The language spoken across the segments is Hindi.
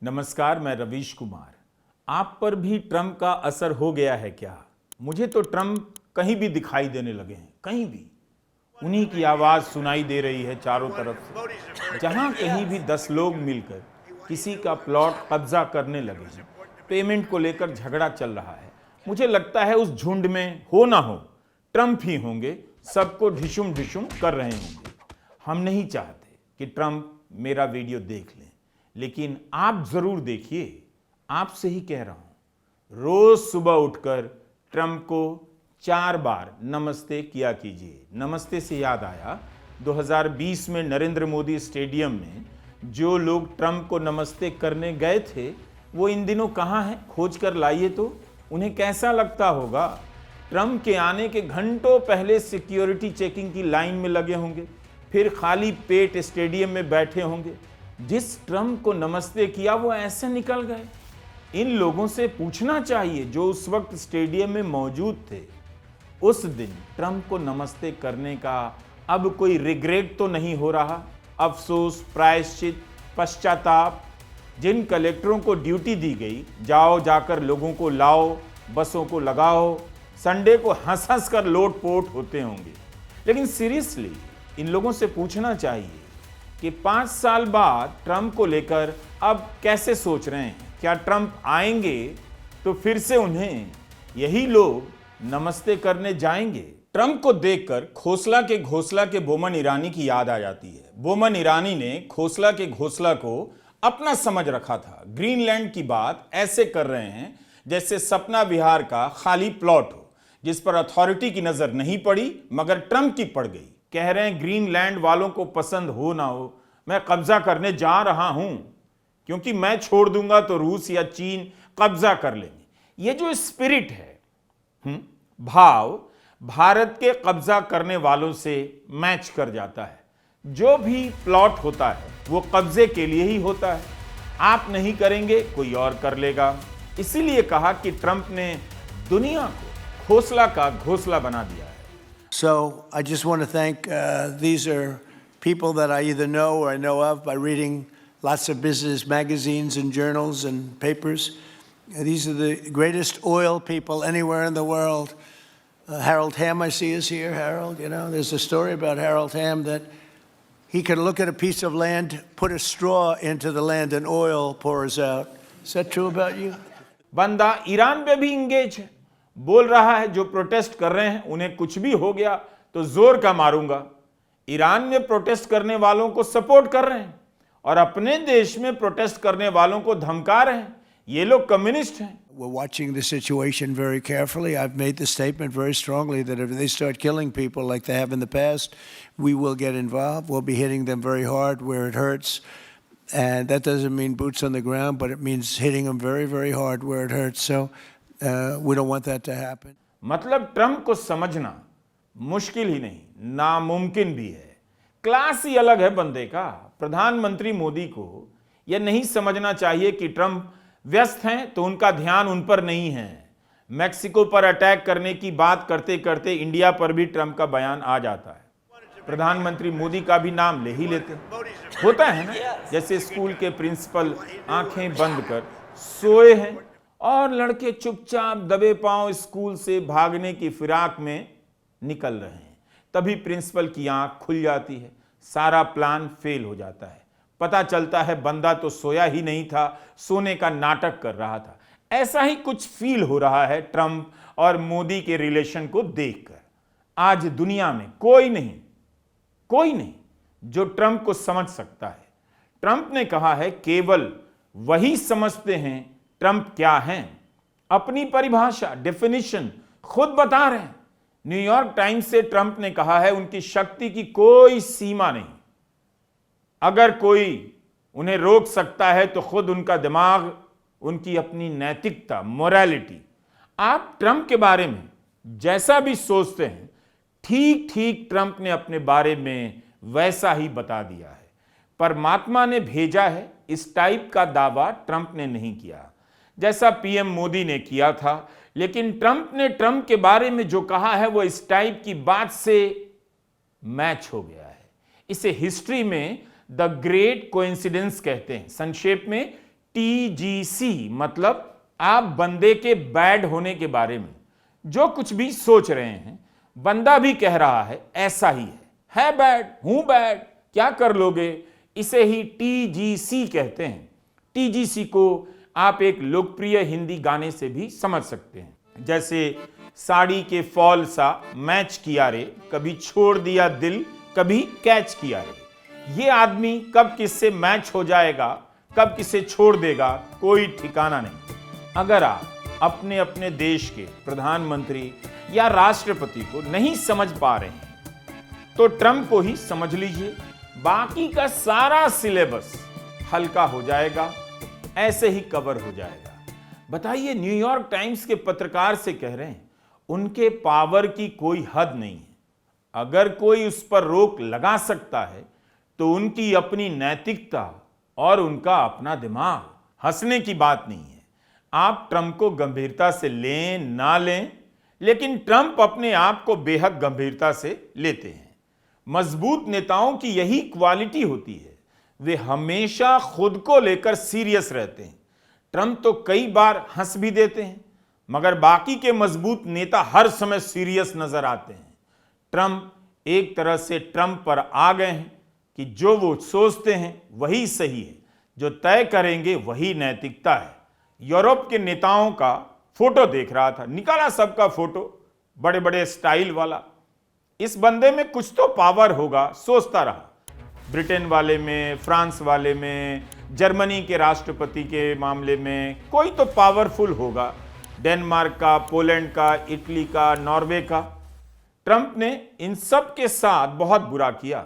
नमस्कार, मैं रवीश कुमार। आप पर भी ट्रंप का असर हो गया है क्या? मुझे तो ट्रंप कहीं भी दिखाई देने लगे हैं, कहीं भी उन्हीं की आवाज सुनाई दे रही है चारों तरफ से। जहां कहीं भी 10 लोग मिलकर किसी का प्लॉट कब्जा करने लगे हैं, पेमेंट को लेकर झगड़ा चल रहा है, मुझे लगता है उस झुंड में हो ना हो ट्रंप ही होंगे, सबको ढिशुम ढिशुम कर रहे होंगे। हम नहीं चाहते कि ट्रंप मेरा वीडियो देख लें, लेकिन आप जरूर देखिए। आपसे ही कह रहा हूं, रोज सुबह उठकर ट्रंप को 4 बार नमस्ते किया कीजिए। नमस्ते से याद आया, 2020 में नरेंद्र मोदी स्टेडियम में जो लोग ट्रंप को नमस्ते करने गए थे, वो इन दिनों कहां हैं? खोज कर लाइए तो उन्हें कैसा लगता होगा। ट्रंप के आने के घंटों पहले सिक्योरिटी चेकिंग की लाइन में लगे होंगे, फिर खाली पेट स्टेडियम में बैठे होंगे। जिस ट्रंप को नमस्ते किया वो ऐसे निकल गए। इन लोगों से पूछना चाहिए जो उस वक्त स्टेडियम में मौजूद थे, उस दिन ट्रंप को नमस्ते करने का अब कोई रिग्रेट तो नहीं हो रहा? अफसोस, प्रायश्चित, पश्चाताप। जिन कलेक्टरों को ड्यूटी दी गई, जाओ जाकर लोगों को लाओ, बसों को लगाओ, संडे को हंस हंस कर लोट पोट होते होंगे। लेकिन सीरियसली इन लोगों से पूछना चाहिए कि 5 साल बाद ट्रंप को लेकर अब कैसे सोच रहे हैं। क्या ट्रंप आएंगे तो फिर से उन्हें यही लोग नमस्ते करने जाएंगे? ट्रंप को देखकर खोसला के घोसला के बोमन ईरानी की याद आ जाती है। बोमन ईरानी ने खोसला के घोसला को अपना समझ रखा था। ग्रीनलैंड की बात ऐसे कर रहे हैं जैसे सपना विहार का खाली प्लॉट हो, जिस पर अथॉरिटी की नजर नहीं पड़ी मगर ट्रंप की पड़ गई। कह रहे हैं ग्रीनलैंड वालों को पसंद हो ना हो, मैं कब्जा करने जा रहा हूं, क्योंकि मैं छोड़ दूंगा तो रूस या चीन कब्जा कर लेंगे। ये जो स्पिरिट है, भाव भारत के कब्जा करने वालों से मैच कर जाता है। जो भी प्लॉट होता है वो कब्जे के लिए ही होता है। आप नहीं करेंगे, कोई और कर लेगा। इसीलिए कहा कि ट्रंप ने दुनिया को खोसला का घोसला बना दिया है। So I just want to thank, these are people that I either know or I know of by reading lots of business magazines and journals and papers. These are the greatest oil people anywhere in the world. Harold Hamm, I see, is here. Harold, you know, there's a story about Harold Hamm that he can look at a piece of land, put a straw into the land, and oil pours out. Is that true about you? बंदा ईरान पे भी इंगेज है, बोल रहा है जो प्रोटेस्ट कर रहे हैं उन्हें कुछ भी हो गया तो जोर का मारूंगा। ईरान में प्रोटेस्ट करने वालों को सपोर्ट कर रहे हैं और अपने देश में प्रोटेस्ट करने वालों को धमका रहे हैं। ये लोग कम्युनिस्ट हैं। We're watching the situation very carefully. I've made the statement very strongly that if they start killing people like they have in the past, we will get involved. We'll be hitting them very hard where it hurts. And that doesn't mean boots on the ground, but it means hitting them very, very hard where it hurts. So we don't want that to happen. मतलब ट्रंप को समझना मुश्किल ही नहीं, नामुमकिन भी है। क्लास ही अलग है बंदे का। प्रधानमंत्री मोदी को यह नहीं समझना चाहिए कि ट्रंप व्यस्त हैं तो उनका ध्यान उन पर नहीं है। मैक्सिको पर अटैक करने की बात करते करते इंडिया पर भी ट्रंप का बयान आ जाता है। प्रधानमंत्री मोदी का भी नाम ले ही लेते हैं। होता है ना, जैसे स्कूल के प्रिंसिपल आंखें बंद कर सोए हैं और लड़के चुपचाप दबे पांव स्कूल से भागने की फिराक में निकल रहे हैं। तभी प्रिंसिपल की आंख खुल जाती है, सारा प्लान फेल हो जाता है। पता चलता है बंदा तो सोया ही नहीं था, सोने का नाटक कर रहा था। ऐसा ही कुछ फील हो रहा है ट्रंप और मोदी के रिलेशन को देखकर। आज दुनिया में कोई नहीं जो ट्रंप को समझ सकता है। ट्रंप ने कहा है केवल वही समझते हैं ट्रंप क्या हैं। अपनी परिभाषा, डेफिनेशन खुद बता रहे हैं। न्यूयॉर्क टाइम्स से ट्रंप ने कहा है उनकी शक्ति की कोई सीमा नहीं। अगर कोई उन्हें रोक सकता है तो खुद उनका दिमाग, उनकी अपनी नैतिकता, मोरालिटी। आप ट्रंप के बारे में जैसा भी सोचते हैं, ठीक ठीक ट्रंप ने अपने बारे में वैसा ही बता दिया है। परमात्मा ने भेजा है, इस टाइप का दावा ट्रंप ने नहीं किया जैसा पीएम मोदी ने किया था। लेकिन ट्रंप ने ट्रंप के बारे में जो कहा है वो इस टाइप की बात से मैच हो गया है। इसे हिस्ट्री में द ग्रेट कोइंसिडेंस कहते हैं, संक्षेप में TGC मतलब आप बंदे के बैड होने के बारे में जो कुछ भी सोच रहे हैं, बंदा भी कह रहा है ऐसा ही है बैड, हूं बैड, क्या कर लोगे। इसे ही TGC कहते हैं। TGC को आप एक लोकप्रिय हिंदी गाने से भी समझ सकते हैं, जैसे साड़ी के फॉल सा मैच किया रे, कभी छोड़ दिया दिल कभी कैच किया रे। ये आदमी कब किससे मैच हो जाएगा, कब किसे छोड़ देगा, कोई ठिकाना नहीं। अगर आप अपने अपने देश के प्रधानमंत्री या राष्ट्रपति को नहीं समझ पा रहे हैं तो ट्रंप को ही समझ लीजिए, बाकी का सारा सिलेबस हल्का हो जाएगा, ऐसे ही कवर हो जाएगा। बताइए, न्यूयॉर्क टाइम्स के पत्रकार से कह रहे हैं उनके पावर की कोई हद नहीं है, अगर कोई उस पर रोक लगा सकता है तो उनकी अपनी नैतिकता और उनका अपना दिमाग। हंसने की बात नहीं है। आप ट्रंप को गंभीरता से लें ना लें, लेकिन ट्रंप अपने आप को बेहद गंभीरता से लेते हैं। मजबूत नेताओं की यही क्वालिटी होती है, वे हमेशा खुद को लेकर सीरियस रहते हैं। ट्रंप तो कई बार हंस भी देते हैं, मगर बाकी के मजबूत नेता हर समय सीरियस नजर आते हैं। ट्रंप एक तरह से ट्रंप पर आ गए हैं कि जो वो सोचते हैं वही सही है, जो तय करेंगे वही नैतिकता है। यूरोप के नेताओं का फोटो देख रहा था, निकाला सबका फोटो, बड़े बड़े स्टाइल वाला। इस बंदे में कुछ तो पावर होगा, सोचता रहा। ब्रिटेन वाले में, फ्रांस वाले में, जर्मनी के राष्ट्रपति के मामले में कोई तो पावरफुल होगा, डेनमार्क का, पोलैंड का, इटली का, नॉर्वे का। ट्रंप ने इन सब के साथ बहुत बुरा किया,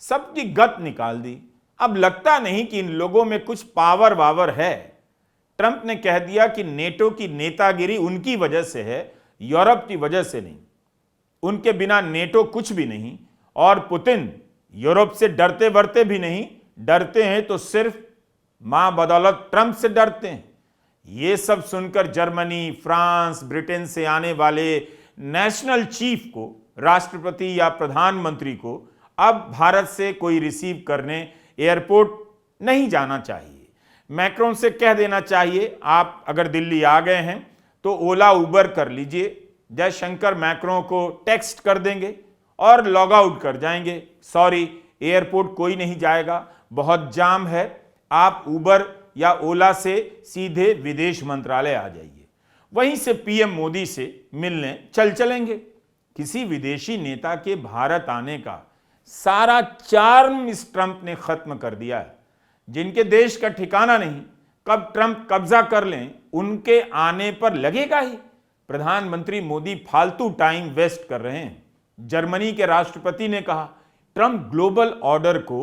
सबकी गत निकाल दी। अब लगता नहीं कि इन लोगों में कुछ पावर वावर है। ट्रंप ने कह दिया कि नेटो की नेतागिरी उनकी वजह से है, यूरोप की वजह से नहीं। उनके बिना नेटो कुछ भी नहीं, और पुतिन यूरोप से डरते वरते भी नहीं, डरते हैं तो सिर्फ मां बदौलत ट्रंप से डरते हैं। ये सब सुनकर जर्मनी, फ्रांस, ब्रिटेन से आने वाले नेशनल चीफ को, राष्ट्रपति या प्रधानमंत्री को अब भारत से कोई रिसीव करने एयरपोर्ट नहीं जाना चाहिए। मैक्रोन से कह देना चाहिए, आप अगर दिल्ली आ गए हैं तो ओला उबर कर लीजिए। जयशंकर मैक्रोन को टेक्स्ट कर देंगे और लॉग आउट कर जाएंगे, सॉरी एयरपोर्ट कोई नहीं जाएगा, बहुत जाम है, आप उबर या ओला से सीधे विदेश मंत्रालय आ जाइए। वहीं से पीएम मोदी से मिलने चलेंगे। किसी विदेशी नेता के भारत आने का सारा चार्म इस ट्रंप ने खत्म कर दिया है। जिनके देश का ठिकाना नहीं, कब ट्रंप कब्जा कर लें उनके आने पर लगेगा ही। प्रधानमंत्री मोदी फालतू टाइम वेस्ट कर रहे हैं। जर्मनी के राष्ट्रपति ने कहा ट्रंप ग्लोबल ऑर्डर को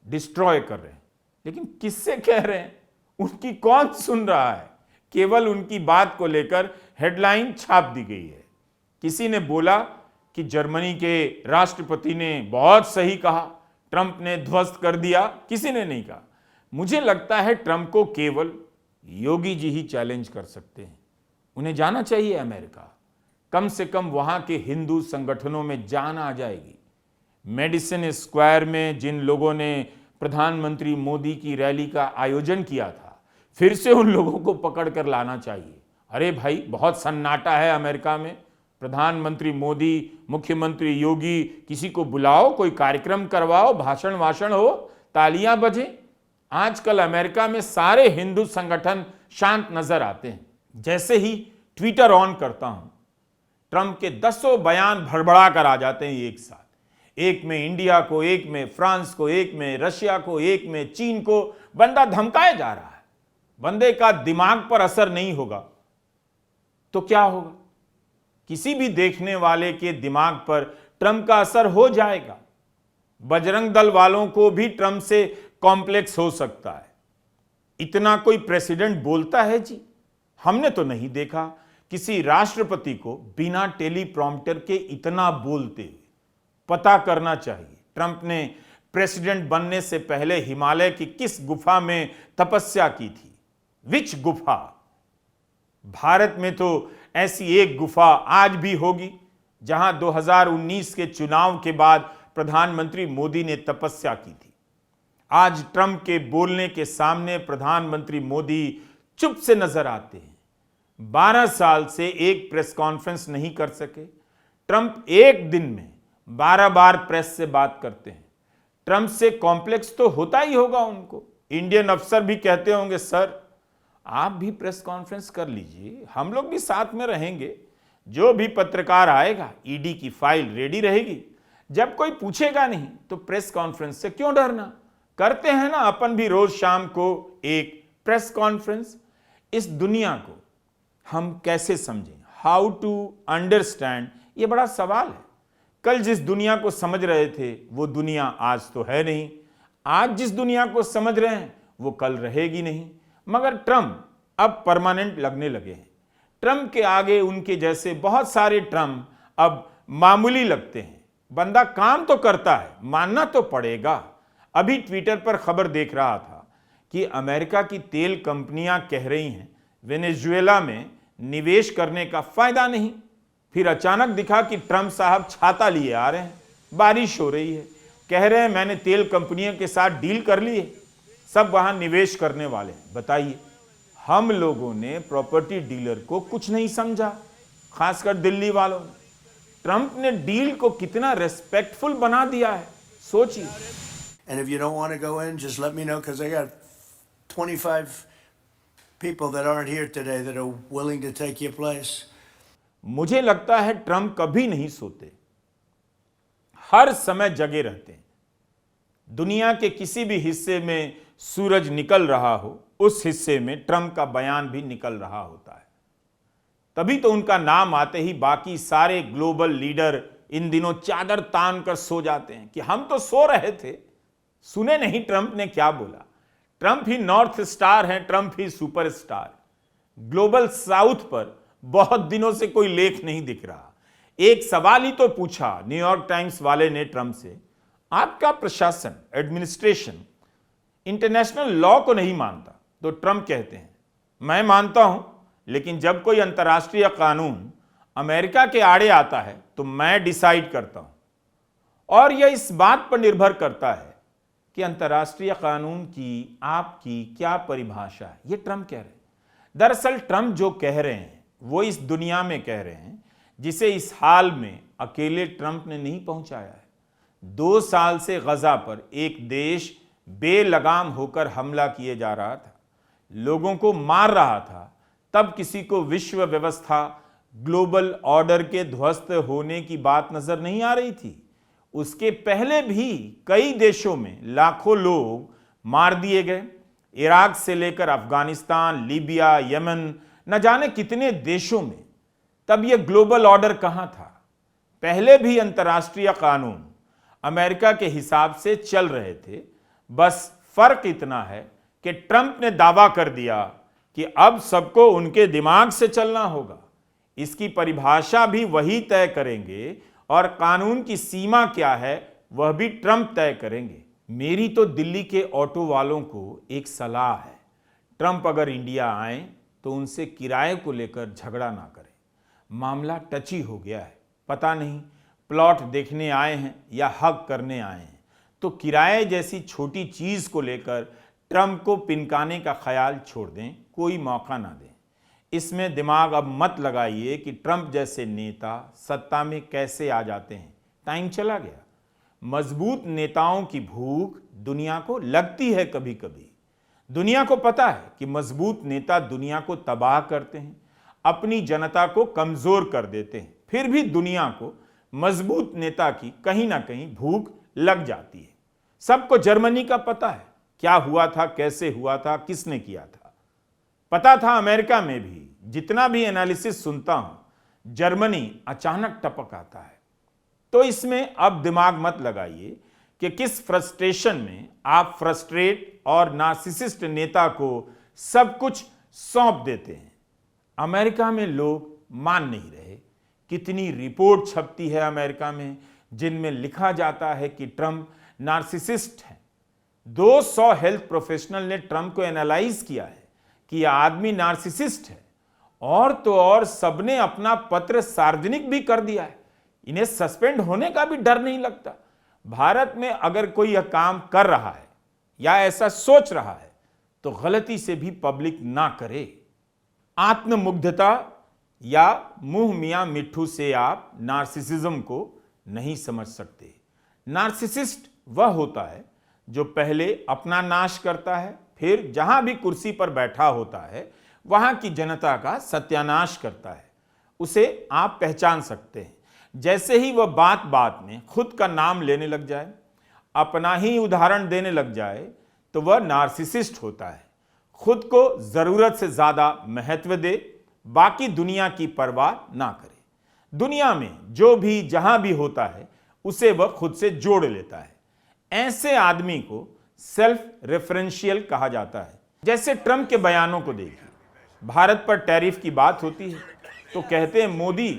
डिस्ट्रॉय कर रहे हैं, लेकिन किससे कह रहे हैं, उनकी कौन सुन रहा है। केवल उनकी बात को लेकर हेडलाइन छाप दी गई है। किसी ने बोला कि जर्मनी के राष्ट्रपति ने बहुत सही कहा, ट्रंप ने ध्वस्त कर दिया, किसी ने नहीं कहा। मुझे लगता है ट्रंप को केवल योगी जी ही चैलेंज कर सकते हैं। उन्हें जाना चाहिए अमेरिका, कम से कम वहां के हिंदू संगठनों में जान आ जाएगी। मेडिसिन स्क्वायर में जिन लोगों ने प्रधानमंत्री मोदी की रैली का आयोजन किया था, फिर से उन लोगों को पकड़ कर लाना चाहिए। अरे भाई, बहुत सन्नाटा है अमेरिका में, प्रधानमंत्री मोदी, मुख्यमंत्री योगी, किसी को बुलाओ, कोई कार्यक्रम करवाओ, भाषण वाषण हो, तालियां बजे। आजकल अमेरिका में सारे हिंदू संगठन शांत नजर आते हैं। जैसे ही ट्विटर ऑन करता हूं, ट्रंप के 10 बयान भड़बड़ा कर आ जाते हैं एक साथ। एक में इंडिया को, एक में फ्रांस को, एक में रशिया को, एक में चीन को। बंदा धमकाए जा रहा है। बंदे का दिमाग पर असर नहीं होगा तो क्या होगा? किसी भी देखने वाले के दिमाग पर ट्रंप का असर हो जाएगा। बजरंग दल वालों को भी ट्रंप से कॉम्प्लेक्स हो सकता है। इतना कोई प्रेसिडेंट बोलता है जी? हमने तो नहीं देखा किसी राष्ट्रपति को बिना टेलीप्रॉम्प्टर के इतना बोलते हुए। पता करना चाहिए ट्रंप ने प्रेसिडेंट बनने से पहले हिमालय की किस गुफा में तपस्या की थी। विच गुफा? भारत में तो ऐसी एक गुफा आज भी होगी जहां 2019 के चुनाव के बाद प्रधानमंत्री मोदी ने तपस्या की थी। आज ट्रंप के बोलने के सामने प्रधानमंत्री मोदी चुप से नजर आते हैं। 12 साल से एक प्रेस कॉन्फ्रेंस नहीं कर सके। ट्रंप एक दिन में 12 बार प्रेस से बात करते हैं। ट्रंप से कॉम्प्लेक्स तो होता ही होगा उनको। इंडियन अफसर भी कहते होंगे, सर आप भी प्रेस कॉन्फ्रेंस कर लीजिए, हम लोग भी साथ में रहेंगे। जो भी पत्रकार आएगा, ईडी की फाइल रेडी रहेगी। जब कोई पूछेगा नहीं तो प्रेस कॉन्फ्रेंस से क्यों डरना। करते हैं ना अपन भी रोज शाम को एक प्रेस कॉन्फ्रेंस। इस दुनिया को हम कैसे समझें, हाउ टू अंडरस्टैंड, ये बड़ा सवाल है। कल जिस दुनिया को समझ रहे थे वो दुनिया आज तो है नहीं। आज जिस दुनिया को समझ रहे हैं वो कल रहेगी नहीं। मगर ट्रंप अब परमानेंट लगने लगे हैं। ट्रंप के आगे उनके जैसे बहुत सारे ट्रंप अब मामूली लगते हैं। बंदा काम तो करता है, मानना तो पड़ेगा। अभी ट्विटर पर खबर देख रहा था कि अमेरिका की तेल कंपनियां कह रही हैं वेनेजुएला में निवेश करने का फायदा नहीं। फिर अचानक दिखा कि ट्रंप साहब छाता लिए आ रहे हैं, बारिश हो रही है, कह रहे हैं मैंने तेल कंपनियों के साथ डील कर ली है, सब वहां निवेश करने वाले हैं। बताइए, हम लोगों ने प्रॉपर्टी डीलर को कुछ नहीं समझा, खासकर दिल्ली वालों ने। ट्रंप ने डील को कितना रेस्पेक्टफुल बना दिया है, सोचिए। And if you don't want to go in, just let me know because I got 25 people that aren't here today that are willing to take your place. मुझे लगता है ट्रंप कभी नहीं सोते, हर समय जगे रहते हैं। दुनिया के किसी भी हिस्से में सूरज निकल रहा हो, उस हिस्से में ट्रंप का बयान भी निकल रहा होता है। तभी तो उनका नाम आते ही बाकी सारे ग्लोबल लीडर इन दिनों चादर तान कर सो जाते हैं कि हम तो सो रहे थे, सुने नहीं ट्रंप ने क्या बोला। ट्रंप ही नॉर्थ स्टार हैं, ट्रंप ही सुपरस्टार। ग्लोबल साउथ पर बहुत दिनों से कोई लेख नहीं दिख रहा। एक सवाल ही तो पूछा न्यूयॉर्क टाइम्स वाले ने ट्रंप से, आपका प्रशासन, एडमिनिस्ट्रेशन इंटरनेशनल लॉ को नहीं मानता। तो ट्रंप कहते हैं, मैं मानता हूं, लेकिन जब कोई अंतर्राष्ट्रीय कानून अमेरिका के आड़े आता है तो मैं डिसाइड करता हूं। और यह इस बात पर निर्भर करता है कि अंतर्राष्ट्रीय कानून की आपकी क्या परिभाषा है। यह ट्रंप कह रहे हैं। दरअसल ट्रंप जो कह रहे हैं वो इस दुनिया में कह रहे हैं जिसे इस हाल में अकेले ट्रंप ने नहीं पहुंचाया है। 2 साल से गजा पर एक देश बेलगाम होकर हमला किए जा रहा था, लोगों को मार रहा था। तब किसी को विश्व व्यवस्था, ग्लोबल ऑर्डर के ध्वस्त होने की बात नजर नहीं आ रही थी। उसके पहले भी कई देशों में लाखों लोग मार दिए गए। इराक से लेकर अफगानिस्तान, लीबिया, यमन, न जाने कितने देशों में। तब यह ग्लोबल ऑर्डर कहां था? पहले भी अंतर्राष्ट्रीय कानून अमेरिका के हिसाब से चल रहे थे। बस फर्क इतना है कि ट्रंप ने दावा कर दिया कि अब सबको उनके दिमाग से चलना होगा। इसकी परिभाषा भी वही तय करेंगे और कानून की सीमा क्या है वह भी ट्रंप तय करेंगे। मेरी तो दिल्ली के ऑटो वालों को एक सलाह है, ट्रंप अगर इंडिया आए तो उनसे किराए को लेकर झगड़ा ना करें। मामला टची हो गया है, पता नहीं प्लॉट देखने आए हैं या हक करने आए हैं। तो किराए जैसी छोटी चीज को लेकर ट्रंप को पिनकाने का ख्याल छोड़ दें, कोई मौका ना दें। इसमें दिमाग अब मत लगाइए कि ट्रंप जैसे नेता सत्ता में कैसे आ जाते हैं। टाइम चला गया। मजबूत नेताओं की भूख दुनिया को लगती है कभी कभी। दुनिया को पता है कि मजबूत नेता दुनिया को तबाह करते हैं, अपनी जनता को कमजोर कर देते हैं। फिर भी दुनिया को मजबूत नेता की कहीं ना कहीं भूख लग जाती है। सबको जर्मनी का पता है क्या हुआ था, कैसे हुआ था, किसने किया था। पता था अमेरिका में भी। जितना भी एनालिसिस सुनता हूं, जर्मनी अचानक टपक आता है। तो इसमें अब दिमाग मत लगाइए कि किस फ्रस्ट्रेशन में आप फ्रस्ट्रेट और नार्सिसिस्ट नेता को सब कुछ सौंप देते हैं। अमेरिका में लोग मान नहीं रहे। कितनी रिपोर्ट छपती है अमेरिका में जिनमें लिखा जाता है कि ट्रंप नार्सिसिस्ट है। 200 हेल्थ प्रोफेशनल ने ट्रंप को एनालाइज किया है कि यह आदमी नार्सिसिस्ट है। और तो और सबने अपना पत्र सार्वजनिक भी कर दिया है। इन्हें सस्पेंड होने का भी डर नहीं लगता। भारत में अगर कोई यह काम कर रहा है या ऐसा सोच रहा है तो गलती से भी पब्लिक ना करे। आत्ममुग्धता या मुंह मियां मिट्ठू से आप नार्सिसिज्म को नहीं समझ सकते। नार्सिसिस्ट वह होता है जो पहले अपना नाश करता है, फिर जहां भी कुर्सी पर बैठा होता है वहां की जनता का सत्यानाश करता है। उसे आप पहचान सकते हैं। जैसे ही वह बात बात में खुद का नाम लेने लग जाए, अपना ही उदाहरण देने लग जाए, तो वह नार्सिसिस्ट होता है। खुद को जरूरत से ज्यादा महत्व दे, बाकी दुनिया की परवाह ना करे। दुनिया में जो भी जहां भी होता है उसे वह खुद से जोड़ लेता है। ऐसे आदमी को सेल्फ रेफरेंशियल कहा जाता है। जैसे ट्रंप के बयानों को देखिए। भारत पर टैरिफ की बात होती है तो कहते हैं मोदी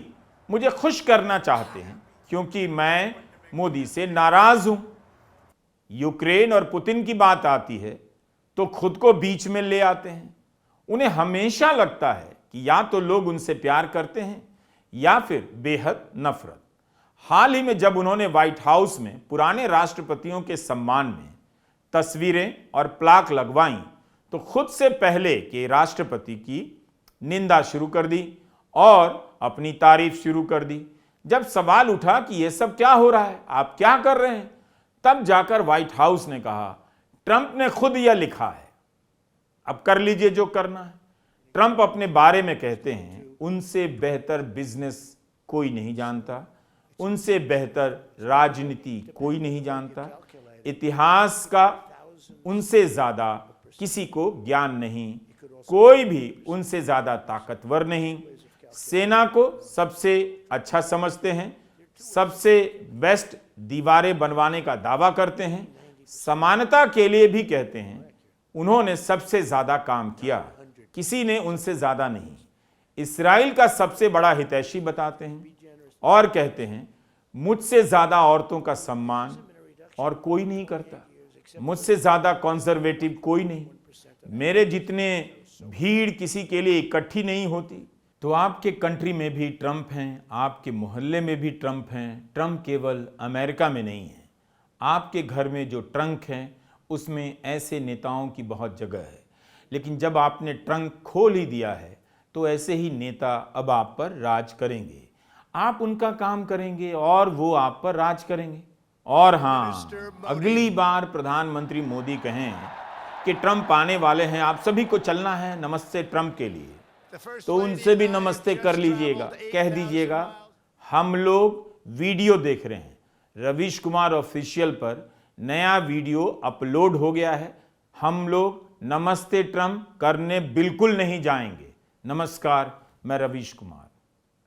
मुझे खुश करना चाहते हैं क्योंकि मैं मोदी से नाराज हूं। यूक्रेन और पुतिन की बात आती है तो खुद को बीच में ले आते हैं। उन्हें हमेशा लगता है कि या तो लोग उनसे प्यार करते हैं या फिर बेहद नफरत। हाल ही में जब उन्होंने व्हाइट हाउस में पुराने राष्ट्रपतियों के सम्मान में तस्वीरें और प्लाक लगवाई तो खुद से पहले के राष्ट्रपति की निंदा शुरू कर दी और अपनी तारीफ शुरू कर दी। जब सवाल उठा कि यह सब क्या हो रहा है, आप क्या कर रहे हैं, तब जाकर व्हाइट हाउस ने कहा ट्रंप ने खुद यह लिखा है, अब कर लीजिए जो करना है। ट्रंप अपने बारे में कहते हैं उनसे बेहतर बिजनेस कोई नहीं जानता, उनसे बेहतर राजनीति कोई नहीं जानता, इतिहास का उनसे ज्यादा किसी को ज्ञान नहीं, कोई भी उनसे ज्यादा ताकतवर नहीं, सेना को सबसे अच्छा समझते हैं, सबसे बेस्ट दीवारें बनवाने का दावा करते हैं, समानता के लिए भी कहते हैं उन्होंने सबसे ज्यादा काम किया, किसी ने उनसे ज्यादा नहीं। इस्राइल का सबसे बड़ा हितैषी बताते हैं और कहते हैं मुझसे ज्यादा औरतों का सम्मान और कोई नहीं करता, मुझसे ज्यादा कंजर्वेटिव कोई नहीं, मेरे जितने भीड़ किसी के लिए इकट्ठी नहीं होती। तो आपके कंट्री में भी ट्रंप हैं, आपके मोहल्ले में भी ट्रंप हैं। ट्रंप केवल अमेरिका में नहीं है, आपके घर में जो ट्रंक हैं उसमें ऐसे नेताओं की बहुत जगह है। लेकिन जब आपने ट्रंक खोल ही दिया है तो ऐसे ही नेता अब आप पर राज करेंगे, आप उनका काम करेंगे और वो आप पर राज करेंगे। और हाँ, अगली बार प्रधानमंत्री मोदी कहें कि ट्रंप आने वाले हैं, आप सभी को चलना है नमस्ते ट्रंप के लिए, तो उनसे भी नमस्ते कर लीजिएगा, कह दीजिएगा हम लोग वीडियो देख रहे हैं, रवीश कुमार ऑफिशियल पर नया वीडियो अपलोड हो गया है, हम लोग नमस्ते ट्रंप करने बिल्कुल नहीं जाएंगे। नमस्कार, मैं रवीश कुमार।